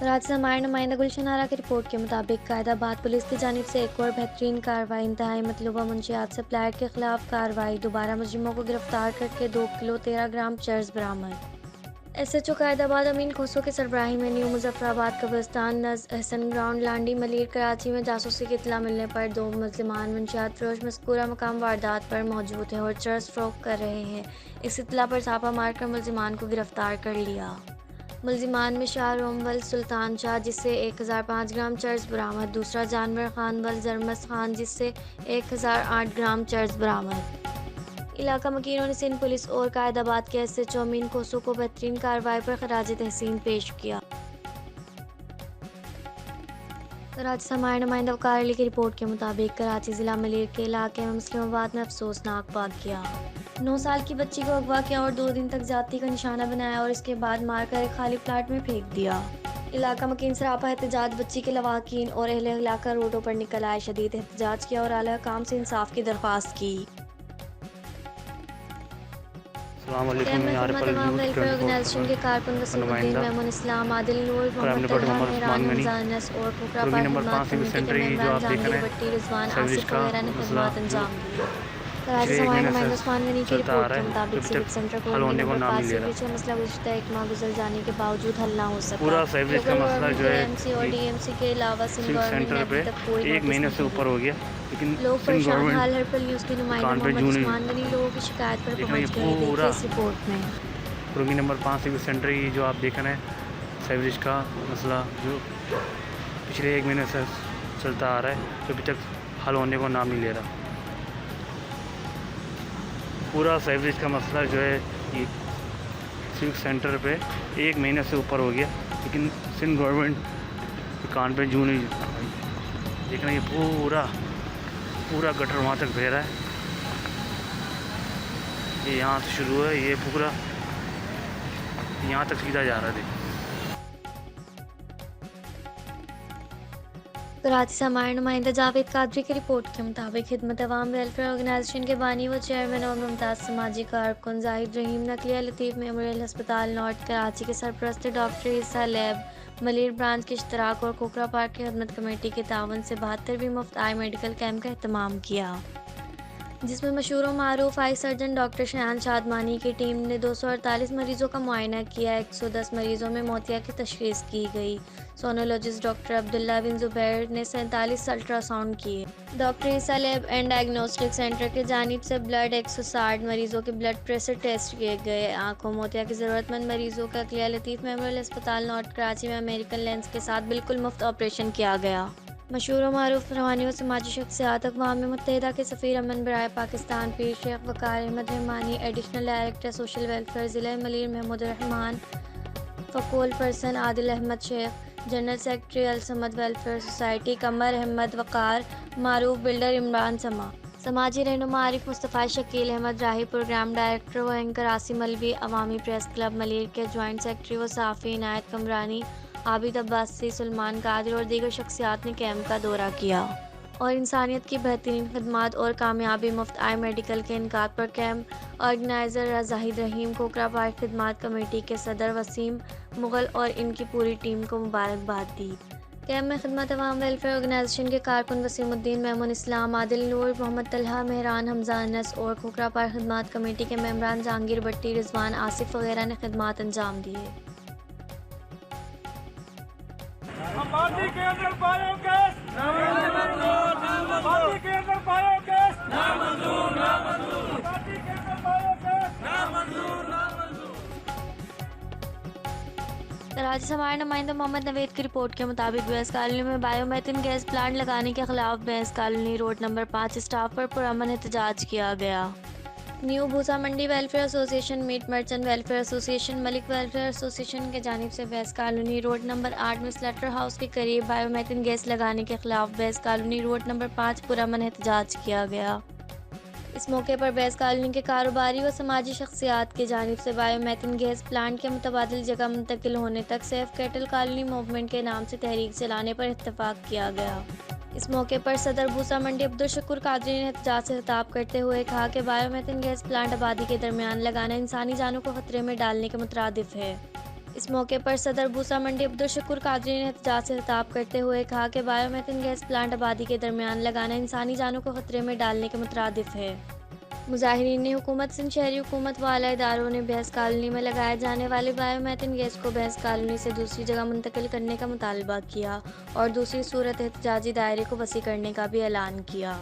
राज्य हमारे नुमाइंदा गुलशन आरा की रिपोर्ट के मुताबिक कायदाबाद पुलिस की जानिब से एक और बेहतरीन कार्रवाई। इंतहाई मतलूबा मुंशियात सप्लायर के खिलाफ कार्रवाई। दोबारा मुजरिमों को गिरफ्तार करके 2 किलो 13 ग्राम चर्स बरामद। SHO कायदाबाद अमीन खोसो की सरबराही में न्यू मुजफ्फराबाद कब्रिस्तान नज़ हसन ग्राउंड लांडी मलिर कराची में जासूसी की इत्तला मिलने पर 2 मुल्ज़िमान मंशियात फरोश मज़कूरा मकाम वारदात पर मौजूद हैं और चर्स फ़रोख्त कर रहे हैं। इस इत्तला पर छापा मारकर मुल्ज़िमान को गिरफ्तार कर लिया। मुल्ज़िमान में शाह रोमवल सुल्तान शाह जिससे 1005 ग्राम चर्स बरामद। दूसरा जानवर खान वल जरमस खान जिससे 1008 ग्राम चर्स बरामद। इलाका मकीनों ने सिंध पुलिस और कायदाबाद के SHO अमीन खोसो को बेहतरीन कार्रवाई पर खराज तहसीन पेश किया। कराची से हमारे नुमाइंदा वकार अली की रिपोर्ट के मुताबिक कराची ज़िला मलिर के इलाके में मुस्लिमाबाद में अफसोसनाक वाक़या। 9 साल की बच्ची को अगवा किया और 2 दिन तक ज्यादती का निशाना बनाया और इसके बाद मारकर एक खाली प्लाट में फेंक दिया। इलाका मकीन सरापा एहतजाज। बच्ची के लवाकिन और अहले इलाका रोडों पर निकल आए, शदीद एहतजाज किया और आला काम से इंसाफ की दरख्वास्त की। ऑर्गेनाइजेशन के कारकुन वसीमुद्दीन मेमून इस्लाम आदिल नूर मोहम्मद तलहा मेहरान हमजान नस और खोखरा पार खिदमत कमेटी के मेंबरान जहांगीर भट्टी रिजवान आसिफ वगैरह ने खिदमत अंजाम दी। कराची से हमारे नुमाइंदा उस्मान गनी की रिपोर्ट के मुताबिक सिविक सेंटर खोलने नंबर 5 सीवरेज का मसला गुज़िश्ता 1 माह गुजर जाने के बावजूद हल ना हो सका। पूरा सीवरेज का मसला जो है MC और DMC के अलावा सिंध गवर्नमेंट ने अभी तक कोई 1 महीने से ऊपर हो गया, लेकिन लोग परेशान। हाल हरपल न्यूज़ की नुमाइंदा मोहम्मद उस्मान गनी लोगों की शिकायत पर पहुंच गए। देखिए इस रिपोर्ट में। रूमी नंबर 5 सिविक सेंटर की जो आप देख रहे हैं सीवरेज का मसला जो पिछले 1 महीने से चलता आ रहा है, जो अभी तक हल होने को नाम नहीं ले रहा। पूरा सीवरेज का मसला जो है ये सिविक सेंटर पे 1 महीने से ऊपर हो गया, लेकिन सिंध गवर्नमेंट कान पे जूं नहीं देख रहे। ये पूरा गटर वहाँ तक बह रहा है। ये यहाँ से शुरू है, ये पूरा यहाँ तक सीधा जा रहा है। कराची से हमारे नुमाइंदा जावेद कादरी की रिपोर्ट के मुताबिक खिदमत अवाम वेलफेयर ऑर्गेनाइजेशन के बानी व चेयरमैन और मुमताज़ समाजी कारकुन जाहिद रहीम नकलिया लतीफ़ मेमोरियल अस्पताल नॉर्थ कराची के सरपरस्त डॉक्टर ईसा लैब मलिर ब्रांच के इश्तराक और कोकरा पार्क की खिदमत कमेटी के तावन से 72वीं मुफ्त आई मेडिकल कैंप का एहतमाम किया, जिसमें मशहूर व मारूफ आई सर्जन डॉक्टर शयान शादमानी की टीम ने 248 मरीजों का मुआयना किया। 110 मरीजों में मोतिया की तशखीस की गई। सोनोलॉजिस्ट डॉक्टर अब्दुल्ला बिन जुबैर ने 47 अल्ट्रासाउंड किए। Doctor Isa lab and diagnostic centre के जानिब से ब्लड 160 मरीजों के ब्लड प्रेशर टेस्ट किए गए। आंखों मोतिया की ज़रूरतमंद मरीजों का अकलिया लतीफ़ मेमोरियल अस्पताल नॉर्थ कराची में अमेरिकन लेंस के साथ बिल्कुल मुफ्त ऑपरेशन किया गया। मशहूर व मारूफ रूहानी व समाजी शख्सियात अक़वाम मुत्तहिदा के सफ़ीर अमन बराए Pakistan Pir Sheikh Waqar Ahmed Rehmani, additional director social welfare ज़िला Malir Mehmood Rehman, focal person Adil Ahmed Sheikh, general secretary Al Samad welfare society Qamar Ahmed Waqar, मारूफ बिल्डर इमरान समा, समाजी रहनुमा आरिफ मुस्तफ़ा शकील अहमद राही, प्रोग्राम डायरेक्टर व anchor Asim Alvi, Awami press club Malir के जॉइंट सेक्रेटरी व साफ़ी इनायत कमरानी, आबिद अब्बासी, सुलमान कादिर और दीगर शख्सियात ने कैंप का दौरा किया और इंसानियत की बेहतरीन खदमात और कामयाबी मुफ्त आई मेडिकल के इनकार पर कैंप ऑर्गेनाइज़र जाहिद रहीम, कोकरा पार्क खिदमत कमेटी के सदर वसीम मुग़ल और इनकी पूरी टीम को मुबारकबाद दी। कैंप में खिदमत अवाम वेलफेयर ऑर्गेनाइजेशन के कारकुन वसीमुद्दीन मेमून इस्लाम आदिल नूर मोहम्मद तलहा मेहरान हमजान नस और कोकरा पार्क खिदमत कमेटी के मेंबरान जहांगीर भट्टी रिजवान आसिफ वगैरह ने खिदमत अंजाम दिए। आबादी के अंदर बायोगैस आबादी के अंदर बायोगैस आबादी के अंदर बायोगैस कराची से हमारे नुमाइंदा मोहम्मद नवेद की रिपोर्ट के मुताबिक बेस कॉलोनी में बायोमेथिन गैस प्लांट लगाने के खिलाफ base colony road number 5 staff पर पुरअमन एहतजाज किया गया। New Bhusa Mandi welfare association, meat merchant welfare association, Malik welfare association के जानिब से बेस कॉलोनी रोड नंबर 8 में स्लेटर हाउस के करीब बायोमेथिन गैस लगाने के खिलाफ बेस कॉलोनी रोड नंबर 5 पुरअमन एहतजाज किया गया। इस मौके पर बेस कॉलोनी के कारोबारी व समाजी शख्सियात की जानिब से बायोमेथिन गैस प्लांट के मुतबादिल जगह मुंतकिल होने तक सेफ कैटल कॉलोनी मूवमेंट के नाम से तहरीक चलाने पर इत्तफाक किया गया। इस मौके पर सदर भूसा मंडी अब्दुल शक्कुर कादरी ने एहतजाज से खिताब करते हुए कहा कि बायोमेथिन गैस प्लांट आबादी के दरमियान लगाना इंसानी जानों को खतरे में डालने के मुतरादिफ है। इस मौके पर सदर भूसा मंडी अब्दुल शकूर कादरी ने एहतजाज से खिताब करते हुए कहा कि बायोमीथेन गैस प्लांट आबादी के दरमियान लगाना इंसानी जानों को खतरे में डालने के मुतरादिफ है। मुजाहिरीन ने हुकूमत सिंध, शहरी हुकूमत व आला इदारों ने भैंस कॉलोनी में लगाए जाने वाले बायोमीथेन गैस को भैंस कॉलोनी से दूसरी जगह मुंतकिल करने का मुतालबा किया और दूसरी सूरत एहतजाजी दायरे को वसी करने का भी ऐलान किया।